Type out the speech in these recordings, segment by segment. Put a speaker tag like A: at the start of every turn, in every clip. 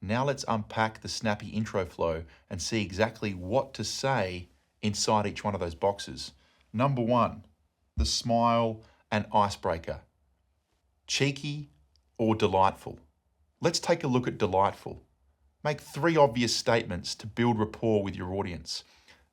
A: Now let's unpack the snappy intro flow and see exactly what to say inside each one of those boxes. Number 1, the smile and icebreaker. Cheeky or delightful? Let's take a look at delightful. Make 3 obvious statements to build rapport with your audience.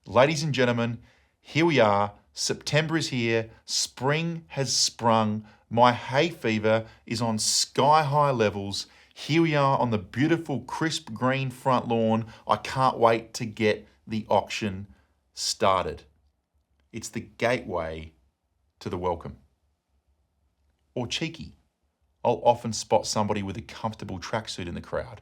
A: Ladies and gentlemen, here we are. September is here. Spring has sprung. My hay fever is on sky-high levels. Here we are on the beautiful, crisp green front lawn. I can't wait to get the auction started. It's the gateway to the welcome. Or cheeky. I'll often spot somebody with a comfortable tracksuit in the crowd.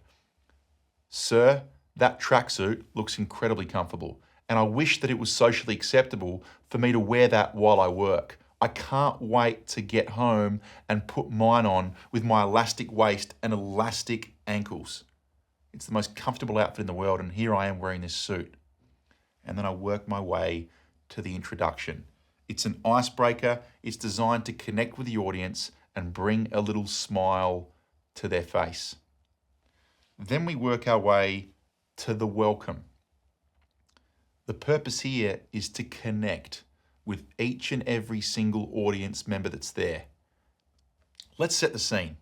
A: Sir, that tracksuit looks incredibly comfortable, and I wish that it was socially acceptable for me to wear that while I work. I can't wait to get home and put mine on with my elastic waist and elastic ankles. It's the most comfortable outfit in the world, and here I am wearing this suit. And then I work my way to the introduction. It's an icebreaker. It's designed to connect with the audience and bring a little smile to their face. Then we work our way to the welcome. The purpose here is to connect with each and every single audience member that's there. Let's set the scene.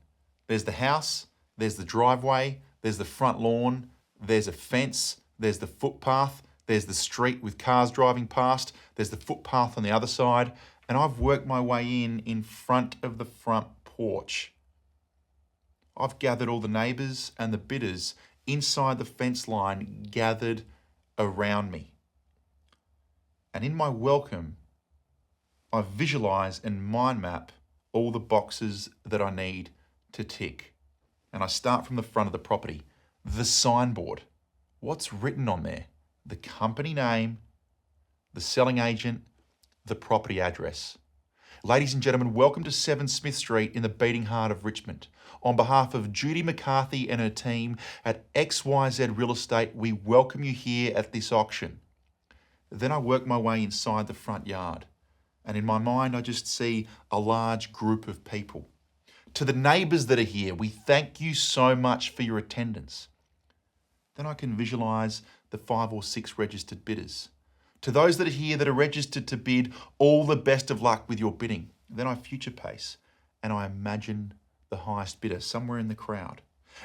A: There's the house, there's the driveway, there's the front lawn, there's a fence, there's the footpath, there's the street with cars driving past, there's the footpath on the other side, and I've worked my way in front of the front porch. I've gathered all the neighbours and the bidders inside the fence line gathered around me. And in my welcome, I visualise and mind map all the boxes that I need to tick. And I start from the front of the property. The signboard. What's written on there? The company name, the selling agent, the property address. Ladies and gentlemen, welcome to 7 Smith Street in the beating heart of Richmond. On behalf of Judy McCarthy and her team at XYZ Real Estate, we welcome you here at this auction. Then I work my way inside the front yard, and in my mind I just see a large group of people. To the neighbours that are here, we thank you so much for your attendance. Then I can visualise the 5 or 6 registered bidders. To those that are here that are registered to bid, all the best of luck with your bidding. Then I future pace and I imagine the highest bidder somewhere in the crowd.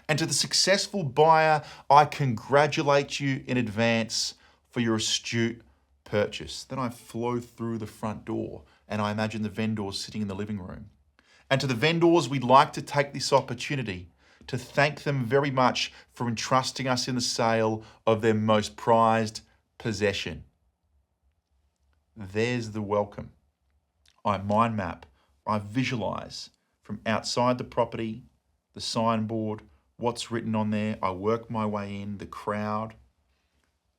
A: And to the successful buyer, I congratulate you in advance for your astute purchase. Then I flow through the front door and I imagine the vendors sitting in the living room. And to the vendors, we'd like to take this opportunity to thank them very much for entrusting us in the sale of their most prized possession. There's the welcome. I mind map, I visualise from outside the property, the signboard, what's written on there. I work my way in, the crowd,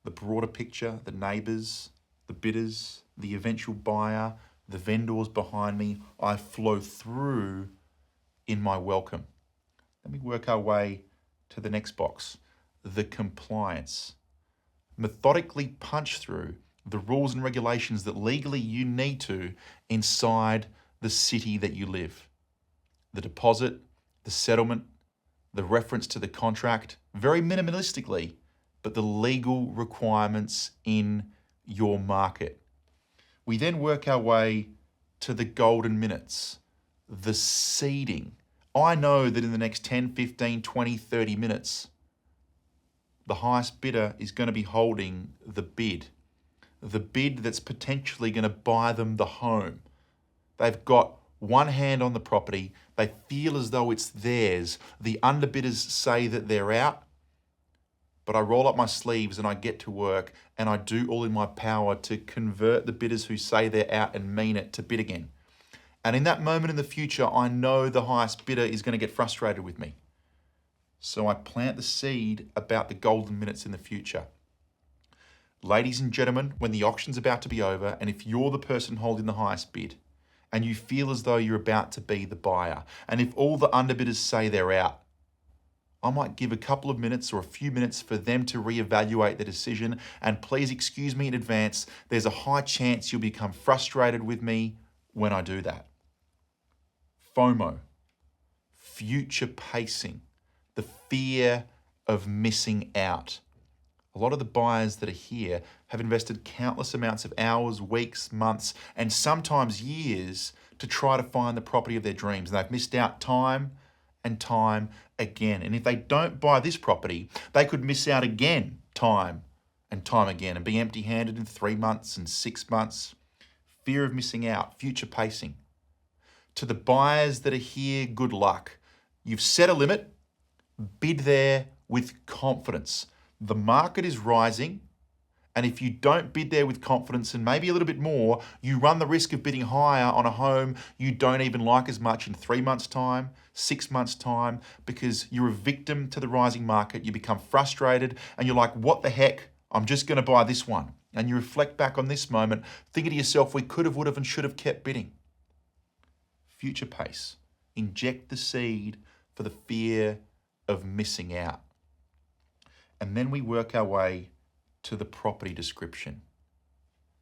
A: the broader picture, the neighbours, the bidders, the eventual buyer, the vendors behind me. I flow through in my welcome. Then we work our way to the next box, the compliance. Methodically punch through the rules and regulations that legally you need to inside the city that you live. The deposit, the settlement, the reference to the contract, very minimalistically, but the legal requirements in your market. We then work our way to the golden minutes, the seeding. I know that in the next 10, 15, 20, 30 minutes, the highest bidder is going to be holding the bid that's potentially going to buy them the home. They've got one hand on the property. They feel as though it's theirs. The underbidders say that they're out, but I roll up my sleeves and I get to work and I do all in my power to convert the bidders who say they're out and mean it to bid again. And in that moment in the future, I know the highest bidder is going to get frustrated with me. So I plant the seed about the golden minutes in the future. Ladies and gentlemen, when the auction's about to be over, and if you're the person holding the highest bid, and you feel as though you're about to be the buyer, and if all the underbidders say they're out, I might give a couple of minutes or a few minutes for them to reevaluate their decision, and please excuse me in advance, there's a high chance you'll become frustrated with me when I do that. FOMO, future pacing, the fear of missing out. A lot of the buyers that are here have invested countless amounts of hours, weeks, months, and sometimes years to try to find the property of their dreams. And they've missed out time and time again. And if they don't buy this property, they could miss out again, time and time again, and be empty-handed in 3 months and 6 months. Fear of missing out, future pacing. To the buyers that are here, good luck. You've set a limit, bid there with confidence. The market is rising, and if you don't bid there with confidence and maybe a little bit more, you run the risk of bidding higher on a home you don't even like as much in 3 months' time, 6 months' time, because you're a victim to the rising market. You become frustrated and you're like, what the heck? I'm just going to buy this one. And you reflect back on this moment, thinking to yourself, we could have, would have, and should have kept bidding. Future pace. Inject the seed for the fear of missing out. And then we work our way to the property description.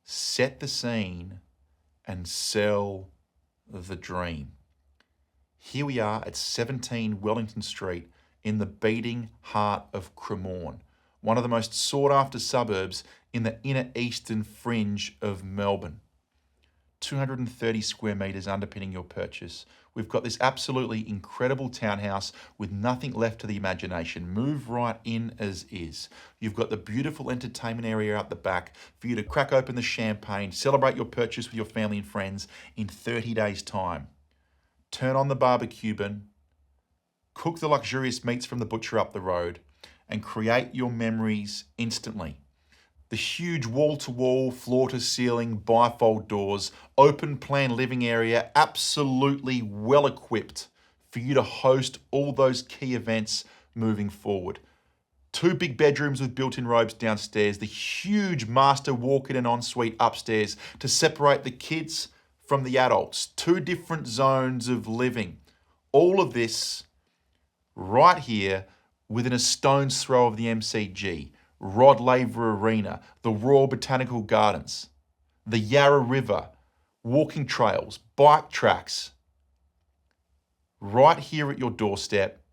A: Set the scene and sell the dream. Here we are at 17 Wellington Street in the beating heart of Cremorne, one of the most sought after suburbs in the inner eastern fringe of Melbourne. 230 square metres underpinning your purchase. We've got this absolutely incredible townhouse with nothing left to the imagination. Move right in as is. You've got the beautiful entertainment area out the back for you to crack open the champagne, celebrate your purchase with your family and friends in 30 days' time. Turn on the barbecue bin, cook the luxurious meats from the butcher up the road, and create your memories instantly. The huge wall-to-wall, floor-to-ceiling, bifold doors, open plan living area, absolutely well-equipped for you to host all those key events moving forward. 2 big bedrooms with built-in robes downstairs, the huge master walk-in and ensuite upstairs to separate the kids from the adults. 2 different zones of living. All of this right here within a stone's throw of the MCG. Rod Laver Arena, the Royal Botanical Gardens, the Yarra River, walking trails, bike tracks. Right here at your doorstep,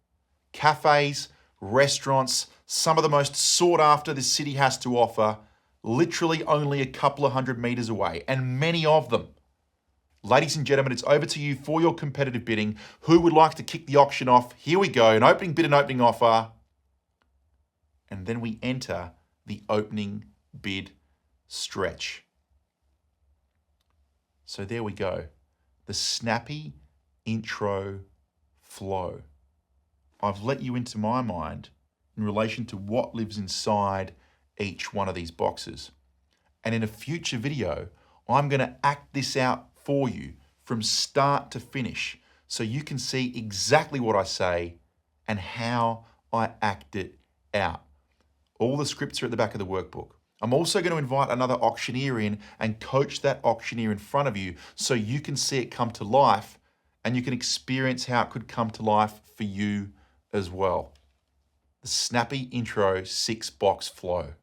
A: cafes, restaurants, some of the most sought after this city has to offer, literally only a couple of 100 metres away, and many of them. Ladies and gentlemen, it's over to you for your competitive bidding. Who would like to kick the auction off? Here we go, an opening bid and opening offer. And then we enter the opening bid stretch. So there we go. The snappy intro flow. I've let you into my mind in relation to what lives inside each one of these boxes. And in a future video, I'm going to act this out for you from start to finish so you can see exactly what I say and how I act it out. All the scripts are at the back of the workbook. I'm also going to invite another auctioneer in and coach that auctioneer in front of you so you can see it come to life and you can experience how it could come to life for you as well. The snappy intro 6-box flow.